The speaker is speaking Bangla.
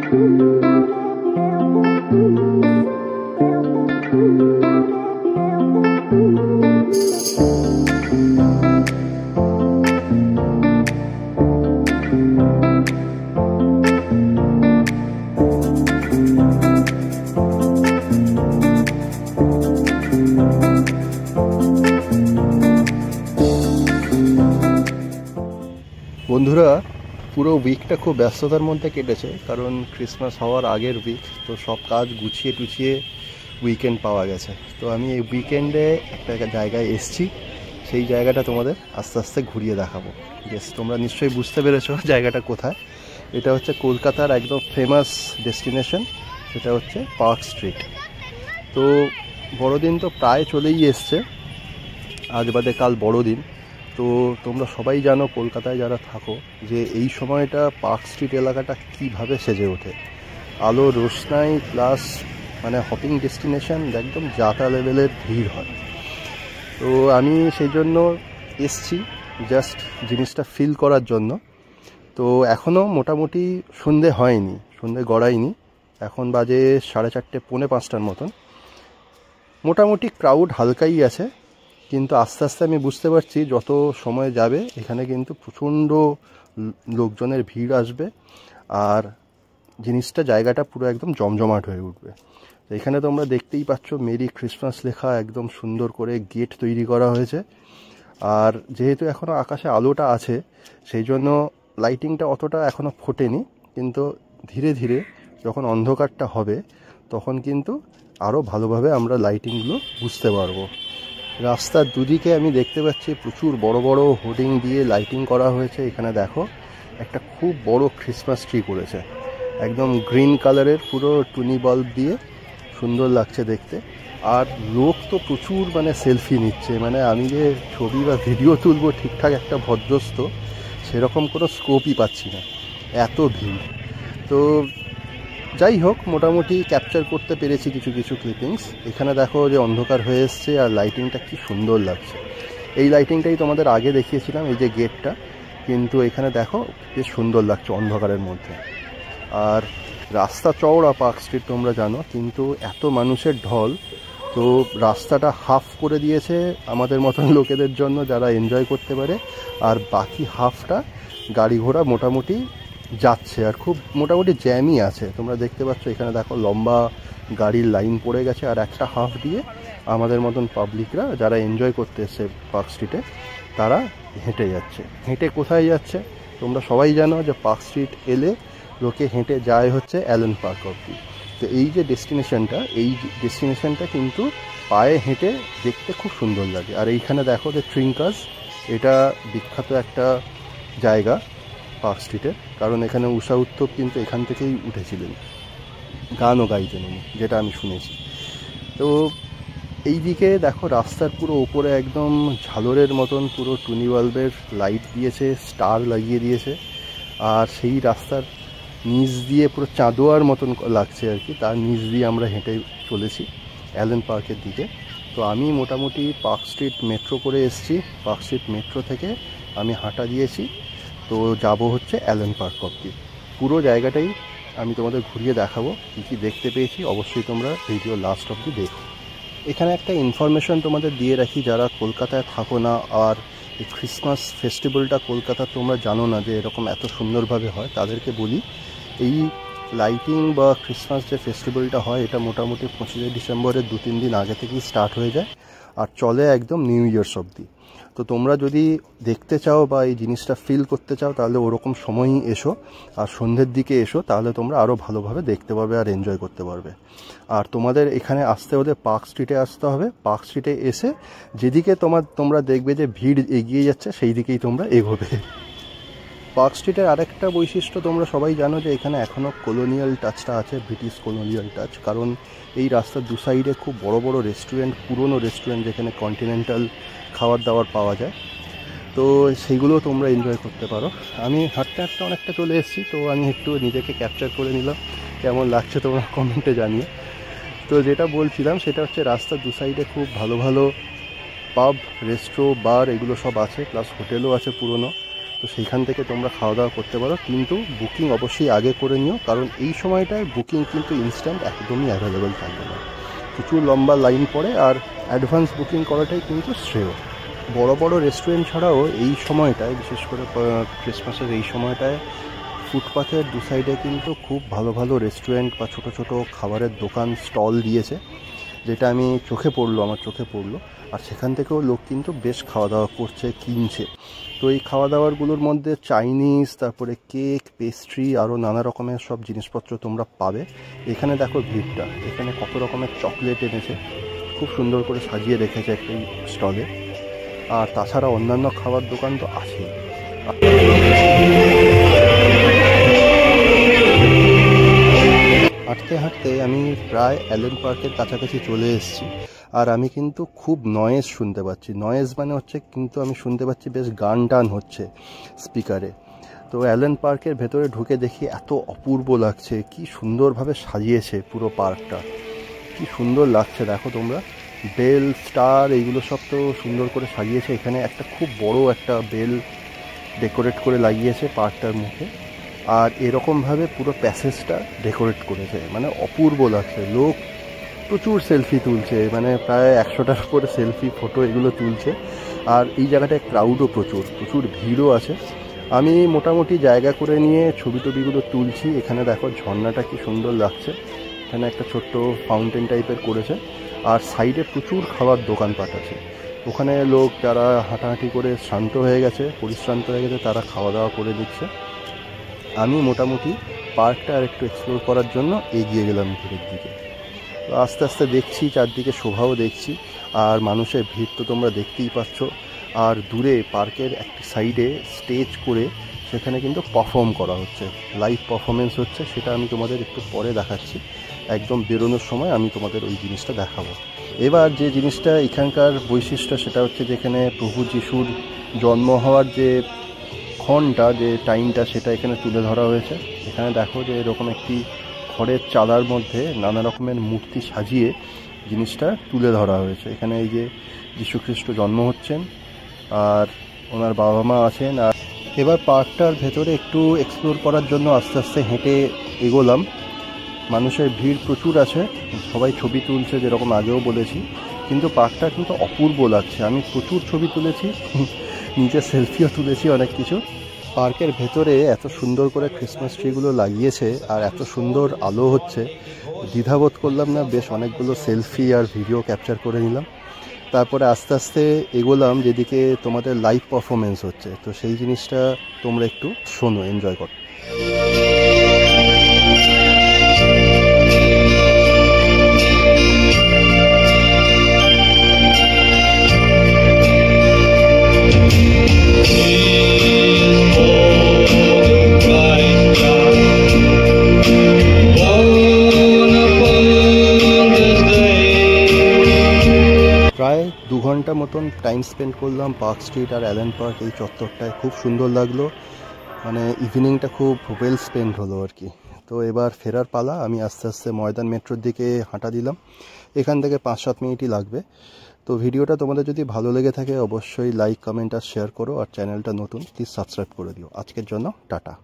বন্ধুরা, পুরো উইকটা খুব ব্যস্ততার মধ্যে কেটেছে, কারণ ক্রিসমাস হওয়ার আগের উইক তো সব কাজ গুছিয়ে টুছিয়ে উইকেন্ড পাওয়া গেছে। তো আমি এই উইকেন্ডে একটা জায়গায় এসছি, সেই জায়গাটা তোমাদের আস্তে আস্তে ঘুরিয়ে দেখাবো। ইয়েস, তোমরা নিশ্চয়ই বুঝতে পেরেছো জায়গাটা কোথায়। এটা হচ্ছে কলকাতার একদম ফেমাস ডেস্টিনেশন, সেটা হচ্ছে পার্ক স্ট্রিট। তো বড়দিন তো প্রায় চলেই এসছে, আজ বাদে কাল বড়দিন। তো তোমরা সবাই জানো, কলকাতায় যারা থাকো, যে এই সময়টা পার্ক স্ট্রিট এলাকাটা কীভাবে সেজে ওঠে। আলো রোশনাই প্লাস মানে হপিং ডেস্টিনেশন, একদম যাতা লেভেলের ভিড় হয়। তো আমি সেই জন্য এসছি জাস্ট জিনিসটা ফিল করার জন্য। তো এখনও মোটামুটি সন্ধে হয়নি, সন্ধে গড়ায়নি, এখন বাজে 4:30 পৌনে 5টার মতন। মোটামুটি ক্রাউড হালকাই আছে, কিন্তু আস্তে আস্তে আমি বুঝতে পারছি যত সময় যাবে এখানে কিন্তু প্রচণ্ড লোকজনের ভিড় আসবে, আর জিনিসটা জায়গাটা পুরো একদম জমজমাট হয়ে উঠবে। তো এখানে তোমরা দেখতেই পাচ্ছ মেরি ক্রিসমাস লেখা একদম সুন্দর করে গেট তৈরি করা হয়েছে। আর যেহেতু এখনও আকাশে আলোটা আছে, সেই জন্য লাইটিংটা অতটা এখনও ফোটেনি, কিন্তু ধীরে ধীরে যখন অন্ধকারটা হবে তখন কিন্তু আরও ভালোভাবে আমরা লাইটিংগুলো বুঝতে পারবো। রাস্তার দুদিকে আমি দেখতে পাচ্ছি প্রচুর বড় বড় হোর্ডিং দিয়ে লাইটিং করা হয়েছে। এখানে দেখো একটা খুব বড় ক্রিসমাস ট্রি করেছে, একদম গ্রিন কালারের, পুরো টুনি বাল্ব দিয়ে সুন্দর লাগছে দেখতে। আর লোক তো প্রচুর মানে সেলফি নিচ্ছে, মানে আমি যে ছবি বা ভিডিও তুলবো ঠিকঠাক একটা ভদ্রস্ত সেরকম কোনো স্কোপই পাচ্ছি না, এত ভিড়। তো যাই হোক, মোটামুটি ক্যাপচার করতে পেরেছি কিছু কিছু ক্লিপিংস। এখানে দেখো যে অন্ধকার হয়ে এসছে আর লাইটিংটা কি সুন্দর লাগছে। এই লাইটিংটাই তোমাদের আগে দেখিয়েছিলাম, এই যে গেটটা, কিন্তু এখানে দেখো বেশ সুন্দর লাগছে অন্ধকারের মধ্যে। আর রাস্তা চওড়া পার্ক স্ট্রিট তোমরা জানো, কিন্তু এত মানুষের ঢল, তো রাস্তাটা হাফ করে দিয়েছে আমাদের মতন লোকেদের জন্য যারা এনজয় করতে পারে, আর বাকি হাফটা গাড়ি ঘোড়া মোটামুটি যাচ্ছে, আর খুব মোটামুটি জ্যামই আছে। তোমরা দেখতে পাচ্ছ এখানে দেখো লম্বা গাড়ির লাইন পড়ে গেছে, আর একটা হাফ দিয়ে আমাদের মতন পাবলিকরা যারা এনজয় করতে এসছে পার্ক স্ট্রিটে তারা হেঁটে যাচ্ছে। হেঁটে কোথায় যাচ্ছে তোমরা সবাই জানো, যে পার্ক স্ট্রিট এলে লোকে হেঁটে যায় হচ্ছে অ্যালেন পার্ক অবধি। তো এই যে ডেস্টিনেশনটা, এই ডেস্টিনেশনটা কিন্তু পায়ে হেঁটে দেখতে খুব সুন্দর লাগে। আর এইখানে দেখো যে ট্রিঙ্কাস, এটা বিখ্যাত একটা জায়গা পার্ক স্ট্রিটের, কারণ এখানে ঊষা উত্থপ কিন্তু এখান থেকেই উঠেছিলেন, গানও গাইতেন উনি, যেটা আমি শুনেছি। তো এই দিকে দেখো রাস্তার পুরো ওপরে একদম ঝালরের মতন পুরো টুনি বাল্বের লাইট দিয়েছে, স্টার লাগিয়ে দিয়েছে, আর সেই রাস্তার নিচ দিয়ে পুরো চাঁদোয়ার মতন লাগছে আর কি, তার নিচ দিয়ে আমরা হেঁটে চলেছি অ্যালেন পার্কের দিকে। তো আমি মোটামুটি পার্ক স্ট্রিট মেট্রো করে এসেছি, পার্ক স্ট্রিট মেট্রো থেকে আমি হাঁটা দিয়েছি, তো যাব হচ্ছে অ্যালেন পার্ক অবধি। পুরো জায়গাটাই আমি তোমাদের ঘুরিয়ে দেখাবো, কী কী দেখতে পেয়েছি অবশ্যই তোমরা ভিডিও লাস্ট অবধি দেখো। এখানে একটা ইনফরমেশন তোমাদের দিয়ে রাখি, যারা কলকাতায় থাকো না আর এই ক্রিসমাস ফেস্টিভ্যালটা কলকাতা তোমরা জানো না যে এরকম এত সুন্দরভাবে হয়, তাদেরকে বলি এই লাইটিং বা ক্রিসমাস যে ফেস্টিভ্যালটা হয় এটা মোটামুটি 25শে ডিসেম্বরের 2-3 দিন আগে থেকেই স্টার্ট হয়ে যায় আর চলে একদম নিউ ইয়ার্স অবধি। তো তোমরা যদি দেখতে চাও বা এই জিনিসটা ফিল করতে চাও তাহলে ওরকম সময়ই এসো, আর সন্ধ্যের দিকে এসো, তাহলে তোমরা আরও ভালোভাবে দেখতে পারবে আর এনজয় করতে পারবে। আর তোমাদের এখানে আসতে হলে পার্ক স্ট্রিটে আসতে হবে। পার্ক স্ট্রিটে এসে যেদিকে তোমরা দেখবে যে ভিড় এগিয়ে যাচ্ছে সেই দিকেই তোমরা এগোবে। পার্ক স্ট্রিটের আরেকটা বৈশিষ্ট্য তোমরা সবাই জানো যে এখানে এখনও কলোনিয়াল টাচটা আছে, ব্রিটিশ কলোনিয়াল টাচ, কারণ এই রাস্তার দু সাইডে খুব বড় বড় রেস্টুরেন্ট, পুরনো রেস্টুরেন্ট যেখানে কন্টিনেন্টাল খাবার দাবার পাওয়া যায়, তো সেইগুলো তোমরা এনজয় করতে পারো। আমি হাঁটতে হাঁটতে অনেকটা চলে এসেছি, তো আমি একটু নিজেকে ক্যাপচার করে নিলাম, কেমন লাগছে তোমরা কমেন্টে জানিয়ে। তো যেটা বলছিলাম সেটা হচ্ছে রাস্তার দু সাইডে খুব ভালো ভালো পাব, রেস্ট্রো, বার এগুলো সব আছে, প্লাস হোটেলও আছে পুরনো। তো সেইখান থেকে তোমরা খাওয়া দাওয়া করতে পারো, কিন্তু বুকিং অবশ্যই আগে করে নিও, কারণ এই সময়টায় বুকিং কিন্তু ইনস্ট্যান্ট একদমই অ্যাভেলেবেল থাকবে না, প্রচুর লম্বা লাইন পড়ে। আর অ্যাডভান্স বুকিং করাটাই কিন্তু শ্রেয়। বড় বড় রেস্টুরেন্ট ছাড়াও এই সময়টায়, বিশেষ করে ক্রিসমাসের এই সময়টায়, ফুটপাথের দু সাইডে কিন্তু খুব ভালো ভালো রেস্টুরেন্ট বা ছোট ছোট খাবারের দোকান স্টল দিয়েছে, যেটা আমি আমার চোখে পড়লো। আর সেখান থেকেও লোক কিন্তু বেশ খাওয়া দাওয়া করছে, কিনছে। তো এই খাওয়া দাওয়ারগুলোর মধ্যে চাইনিজ, তারপরে কেক, পেস্ট্রি, আরও নানা রকমের সব জিনিসপত্র তোমরা পাবে। এখানে দেখো ভিড়টা, এখানে কত রকমের চকলেট এনেছে, খুব সুন্দর করে সাজিয়ে রেখেছে একটি স্টলে। আর তাছাড়া অন্যান্য খাবার দোকান তো আছেই। হাঁটতে হাঁটতে আমি প্রায় অ্যালেন পার্কের কাছাকাছি চলে এসেছি। আর আমি কিন্তু খুব নয়েজ শুনতে পাচ্ছি। নয়েজ মানে হচ্ছে কিন্তু আমি শুনতে পাচ্ছি বেশ গান টান হচ্ছে স্পিকারে। তো অ্যালেন পার্কের ভেতরে ঢুকে দেখি এত অপূর্ব লাগছে, কি সুন্দরভাবে সাজিয়েছে পুরো পার্কটা, কি সুন্দর লাগছে দেখো তোমরা। বেল, স্টার, এইগুলো সব তো সুন্দর করে সাজিয়েছে। এখানে একটা খুব বড় একটা বেল ডেকোরেট করে লাগিয়েছে পার্কটার মুখে। আর এরকমভাবে পুরো প্যাসেজটা ডেকোরেট করেছে, মানে অপূর্ব লাগছে। লোক প্রচুর সেলফি তুলছে, মানে প্রায় 100টার উপরে সেলফি, ফটো এগুলো তুলছে। আর এই জায়গাটায় ক্রাউডও প্রচুর ভিড়ও আছে। আমি মোটামুটি জায়গা করে নিয়ে ছবি টবিগুলো তুলছি। এখানে দেখো ঝর্ণাটা কি সুন্দর লাগছে, এখানে একটা ছোট্ট ফাউন্টেন টাইপের করেছে। আর সাইডে প্রচুর খাবার দোকানপাট আছে। ওখানে লোক যারা হাঁটাহাঁটি করে শান্ত হয়ে গেছে, পরিশ্রান্ত হয়ে গেছে, তারা খাওয়া দাওয়া করে দিচ্ছে। আমি মোটামুটি পার্কটা আর একটু এক্সপ্লোর করার জন্য এগিয়ে গেলাম ভিড়ের দিকে। আস্তে আস্তে দেখছি, চারদিকে শোভাও দেখছি, আর মানুষের ভিড় তো তোমরা দেখতেই পাচ্ছ। আর দূরে পার্কের একটি সাইডে স্টেজ করে সেখানে কিন্তু পারফর্ম করা হচ্ছে, লাইভ পারফরমেন্স হচ্ছে। সেটা আমি তোমাদের একটু পরে দেখাচ্ছি, একদম বেরোনোর সময় আমি তোমাদের ওই জিনিসটা দেখাবো। এবার যে জিনিসটা এখানকার বৈশিষ্ট্য, সেটা হচ্ছে যেখানে প্রভু যিশুর জন্ম হওয়ার যে ক্ষণটা, যে টাইমটা, সেটা এখানে তুলে ধরা হয়েছে। এখানে দেখো যে এরকম একটি খড়ের চালার মধ্যে নানা রকমের মূর্তি সাজিয়ে জিনিসটা তুলে ধরা হয়েছে। এখানে এই যে যীশুখ্রিস্ট জন্ম হচ্ছেন, আর ওনার বাবা মা আছেন। আর এবার পার্কটার ভেতরে একটু এক্সপ্লোর করার জন্য আস্তে আস্তে হেঁটে এগোলাম। মানুষের ভিড় প্রচুর আছে, সবাই ছবি তুলছে, যেরকম আগেও বলেছি। কিন্তু পার্কটা কিন্তু অপূর্ব লাগছে। আমি প্রচুর ছবি তুলেছি, নিজে সেলফিও তুলেছি, অনেক কিছু। পার্কের ভেতরে এত সুন্দর করে ক্রিসমাস ট্রিগুলো লাগিয়েছে, আর এত সুন্দর আলো হচ্ছে, দ্বিধাবোধ করলাম না, বেশ অনেকগুলো সেলফি আর ভিডিও ক্যাপচার করে নিলাম। তারপরে আস্তে আস্তে এগোলাম যেদিকে তোমাদের লাইভ পারফরমেন্স হচ্ছে। তো সেই জিনিসটা তোমরা একটু শোনো, এনজয় করো। প্রায় 2 ঘন্টা মতন টাইম স্পেন্ড করলাম পার্ক স্ট্রিট আর অ্যালেন পার্ক এই চত্বরটায়। খুব সুন্দর লাগলো, মানে ইভিনিংটা খুব ওয়েল স্পেন্ড হলো আর কি। তো এবার ফেরার পালা। আমি আস্তে আস্তে ময়দান মেট্রোর দিকে হাঁটা দিলাম। এখান থেকে 5-7 মিনিটই লাগবে। তো ভিডিওটা তোমাদের যদি ভালো লেগে থাকে অবশ্যই লাইক, কমেন্ট আর শেয়ার করো। আর চ্যানেলটা নতুন, প্লিজ সাবস্ক্রাইব করে দিও। আজকের জন্য টাটা।